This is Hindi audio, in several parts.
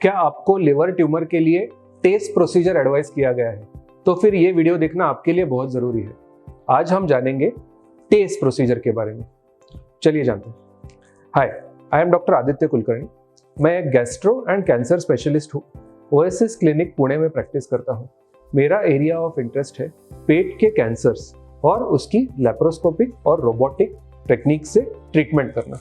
क्या आपको लिवर ट्यूमर के लिए टेस्ट प्रोसीजर एडवाइस किया गया है? तो फिर ये वीडियो देखना आपके लिए बहुत ज़रूरी है। आज हम जानेंगे टेस्ट प्रोसीजर के बारे में। चलिए जानते हैं। Hi, I am doctor Aditya Kulkarni. मैं एक गैस्ट्रो एंड कैंसर स्पेशलिस्ट हूँ। ओएसएस क्लिनिक पुणे में प्रैक्टिस करता हूँ। मेरा एरिया ऑफ इंटरेस्ट है पेट के कैंसर्स और उसकी लैप्रोस्कोपिक और रोबोटिक टेक्निक से ट्रीटमेंट करना।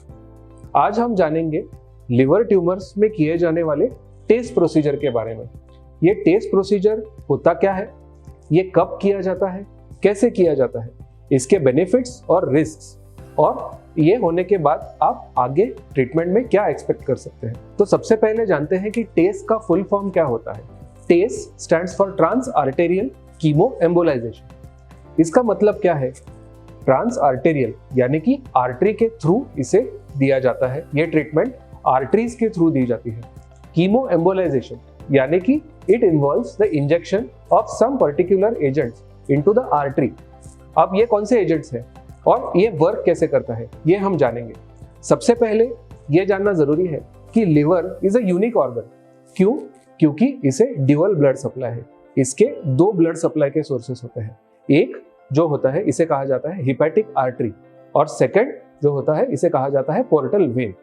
आज हम जानेंगे लिवर ट्यूमर्स में किए जाने वाले टेस्ट प्रोसीजर के बारे में। ये टेस्ट प्रोसीजर होता क्या है, ये कब किया जाता है, कैसे किया जाता है, इसके बेनिफिट्स और रिस्क्स, और ये होने के बाद आप आगे ट्रीटमेंट में क्या एक्सपेक्ट कर सकते हैं। तो सबसे पहले जानते हैं कि टेस्ट का फुल फॉर्म क्या होता है। TACE stands for trans arterial chemo embolization. इसका मतलब क्या है? ट्रांस आर्टेरियल यानी कि आर्टरी के थ्रू इसे दिया जाता है। ये ट्रीटमेंट आर्टरीज के थ्रू दी जाती है। कीमो एम्बोलाइजेशन यानी कि it involves the injection of some particular agents into the artery. अब ये कौन से एजेंट्स हैं और ये वर्क कैसे करता है, ये हम जानेंगे। सबसे पहले ये जानना जरूरी है कि liver is a unique organ. क्यों? क्योंकि इसे ड्यूअल ब्लड सप्लाई है। इसके दो ब्लड सप्लाई के सोर्सेस होते हैं। एक जो होता है इसे कहा जाता है हिपैटिक आर्टरी, और सेकंड जो होता है इसे कहा जाता है पोर्टल वेन।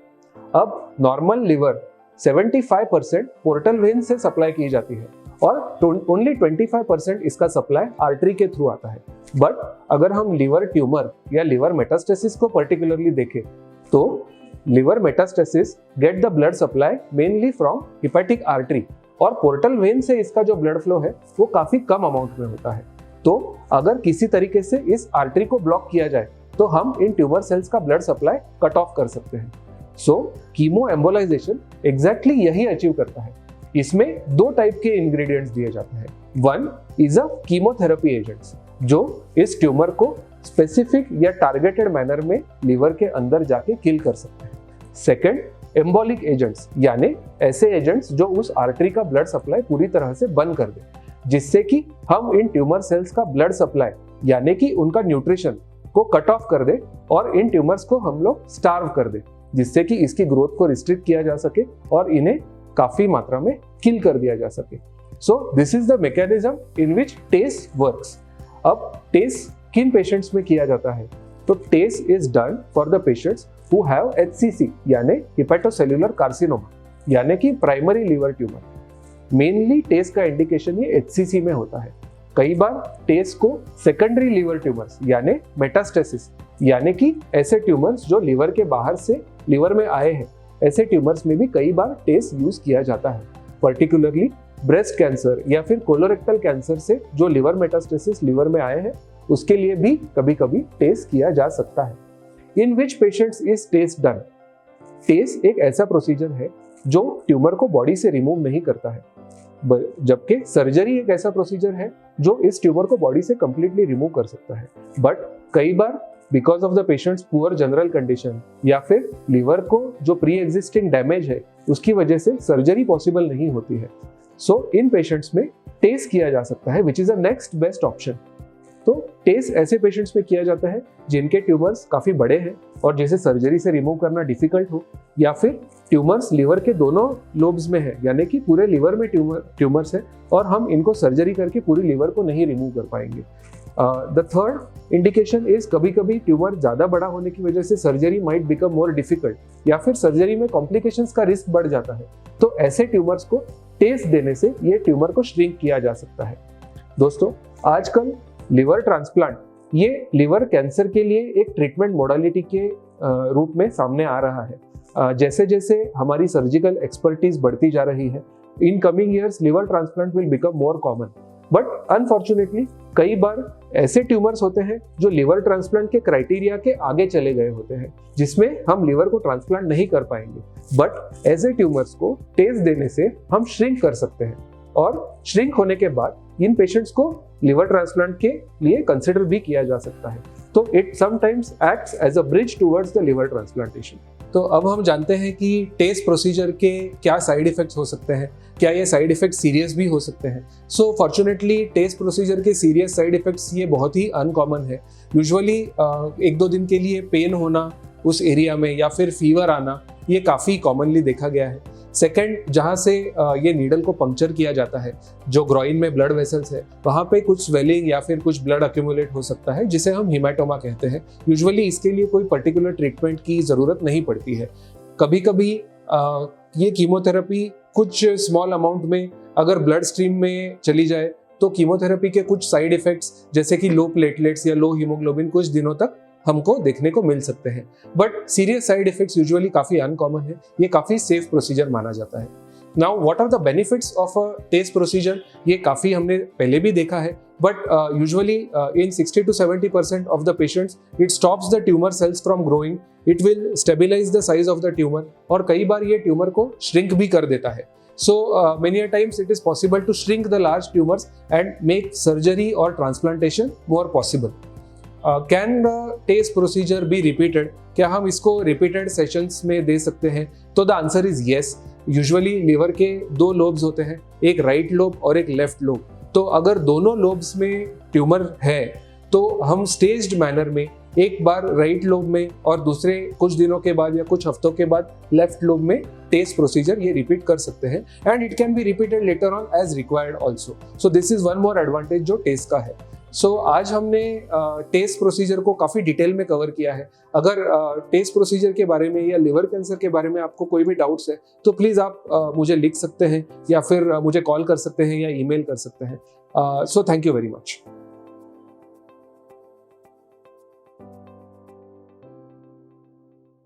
अब नॉर्मल लिवर 75% पोर्टल वेन से सप्लाई की जाती है और ओनली 25% इसका सप्लाई आर्टरी के थ्रू आता है। बट अगर हम लिवर ट्यूमर या लिवर मेटास्टेसिस को पर्टिकुलरली देखें तो liver metastasis get the blood supply mainly from hepatic artery, और पोर्टल वेन से इसका जो ब्लड फ्लो है वो काफी कम अमाउंट में होता है। तो अगर किसी तरीके से इस आर्टरी को ब्लॉक किया जाए तो हम इन ट्यूमर सेल्स का ब्लड सप्लाई कट ऑफ कर सकते हैं। सो कीमो एम्बोलाइजेशन एग्जैक्टली यही अचीव करता है। इसमें दो टाइप के इंग्रेडिएंट्स दिए जाते हैं। One is a chemotherapy agents जो इस ट्यूमर को स्पेसिफिक या टारगेटेड मैनर में लिवर के अंदर जाके किल कर सकते हैं। सेकेंड, एम्बोलिक एजेंट्स यानी ऐसे एजेंट्स जो उस आर्टरी का ब्लड सप्लाई पूरी तरह से बंद कर दे, जिससे कि हम इन ट्यूमर सेल्स का ब्लड सप्लाई यानी कि उनका न्यूट्रिशन को कट ऑफ कर दे और इन ट्यूमर्स को हम लोग स्टार्व कर दे, जिससे कि इसकी ग्रोथ को रिस्ट्रिक्ट किया जा सके और इन्हें काफी मात्रा में किल कर दिया जा सके। So this is the mechanism in which TACE works. अब टेस्ट किन पेशेंट्स में किया जाता है? तो TACE is done for the patients who have HCC यानी हिपेटोसेल्युलर कार्सिनोमा यानी कि primary liver tumour. Mainly TACE का इंडिकेशन ये HCC में होता है। कई बार टेस्ट को सेकेंडरी लिवर ट्यूमर्स यानी मेटास्टेसिस यानी कि ऐसे ट्यूमर्स जो लिवर के बाहर से लिवर में आए हैं, ऐसे ट्यूमर्स में भी कई बार टेस्ट यूज किया जाता है। पर्टिकुलरली ब्रेस्ट कैंसर या फिर कोलोरेक्टल कैंसर से जो लिवर मेटास्टेसिस लिवर में आए हैं उसके लिए भी कभी कभी टेस्ट किया जा सकता है। In which patients is test done? Test एक ऐसा प्रोसीजर है जो ट्यूमर को बॉडी से रिमूव नहीं करता है, जबकि सर्जरी एक ऐसा प्रोसीजर है जो इस ट्यूमर को बॉडी से कंप्लीटली रिमूव कर सकता है। बट कई बार because of the patients poor general condition या फिर लिवर को जो प्री एग्जिस्टिंग डैमेज है उसकी वजह से सर्जरी पॉसिबल नहीं होती है। सो इन पेशेंट्स में टेस्ट किया जा सकता है which is a next best option. तो टेस्ट ऐसे पेशेंट्स में किया जाता है जिनके ट्यूमर्स काफी बड़े हैं और जिसे सर्जरी से रिमूव करना डिफिकल्ट हो, या फिर ट्यूमर्स लिवर के दोनों लोब्स में है यानी कि पूरे लिवर में ट्यूमर्स है और हम इनको सर्जरी करके पूरी लिवर को नहीं रिमूव कर पाएंगे। द थर्ड इंडिकेशन इज कभी कभी ट्यूमर ज्यादा बड़ा होने की वजह से surgery might become more difficult या फिर सर्जरी में कॉम्प्लिकेशंस का रिस्क बढ़ जाता है। तो ऐसे ट्यूमर्स को टेस्ट देने से ये ट्यूमर को श्रिंक किया जा सकता है। दोस्तों, आजकल लिवर ट्रांसप्लांट ये लिवर कैंसर के लिए एक ट्रीटमेंट मोडालिटी के रूप में सामने आ रहा है। जैसे जैसे हमारी सर्जिकल एक्सपर्टीज बढ़ती जा रही है, in coming years liver transplant will become more common. But unfortunately कई बार ऐसे ट्यूमर्स होते हैं जो लिवर ट्रांसप्लांट के क्राइटेरिया के आगे चले गए होते हैं, जिसमें हम लिवर को ट्रांसप्लांट नहीं कर पाएंगे। बट ऐसे ट्यूमर्स को टेस्ट देने से हम श्रिंक कर सकते हैं, और श्रिंक होने के बाद इन पेशेंट्स को लिवर ट्रांसप्लांट के लिए कंसिडर भी किया जा सकता है। तो it sometimes acts as a bridge towards the liver transplantation. तो अब हम जानते हैं कि टेस्ट प्रोसीजर के क्या साइड इफेक्ट्स हो सकते हैं, क्या ये साइड इफेक्ट सीरियस भी हो सकते हैं। सो फॉर्चुनेटली टेस्ट प्रोसीजर के सीरियस साइड इफेक्ट्स ये बहुत ही अनकॉमन है। यूजुअली 1-2 दिन के लिए पेन होना उस एरिया में या फिर फीवर आना, ये काफ़ी कॉमनली देखा गया है। सेकंड, जहाँ से ये नीडल को पंक्चर किया जाता है, जो ग्रॉइन में ब्लड वेसल्स है, वहाँ पे कुछ स्वेलिंग या फिर कुछ ब्लड अक्यूमुलेट हो सकता है, जिसे हम हीमाटोमा कहते हैं। यूजुअली इसके लिए कोई पर्टिकुलर ट्रीटमेंट की ज़रूरत नहीं पड़ती है। कभी कभी ये कीमोथेरेपी कुछ स्मॉल अमाउंट में अगर ब्लड स्ट्रीम में चली जाए तो कीमोथेरेपी के कुछ साइड इफेक्ट्स जैसे कि लो प्लेटलेट्स या लो हीमोग्लोबिन कुछ दिनों तक हमको देखने को मिल सकते हैं। But serious side effects usually काफ़ी अनकॉमन है। ये काफ़ी सेफ प्रोसीजर माना जाता है। Now what are the benefits of a test procedure, ये काफ़ी हमने पहले भी देखा है, but usually in 60 to 70% of the patients it stops the tumour cells from growing, it will stabilise the size of the tumour, और कई बार ये ट्यूमर को श्रिंक भी कर देता है। So many a times it is possible to shrink the large tumors and make surgery or transplantation more possible. Can the TACE procedure be repeated? क्या हम इसको repeated sessions में दे सकते हैं? तो the answer is yes. Usually liver के दो lobes होते हैं, एक right lobe और एक left lobe. तो अगर दोनों lobes में ट्यूमर है तो हम staged manner में एक बार राइट लोब में और दूसरे कुछ दिनों के बाद या कुछ हफ्तों के बाद लेफ्ट लोब में टेस्ट प्रोसीजर ये रिपीट कर सकते हैं, and it can be repeated later on as required also. So this is one more advantage जो टेस्ट का है। सो आज हमने टेस्ट प्रोसीजर को काफ़ी डिटेल में कवर किया है। अगर टेस्ट प्रोसीजर के बारे में या लिवर कैंसर के बारे में आपको कोई भी डाउट्स है तो प्लीज़ आप मुझे लिख सकते हैं या फिर मुझे कॉल कर सकते हैं या ईमेल कर सकते हैं। So thank you very much.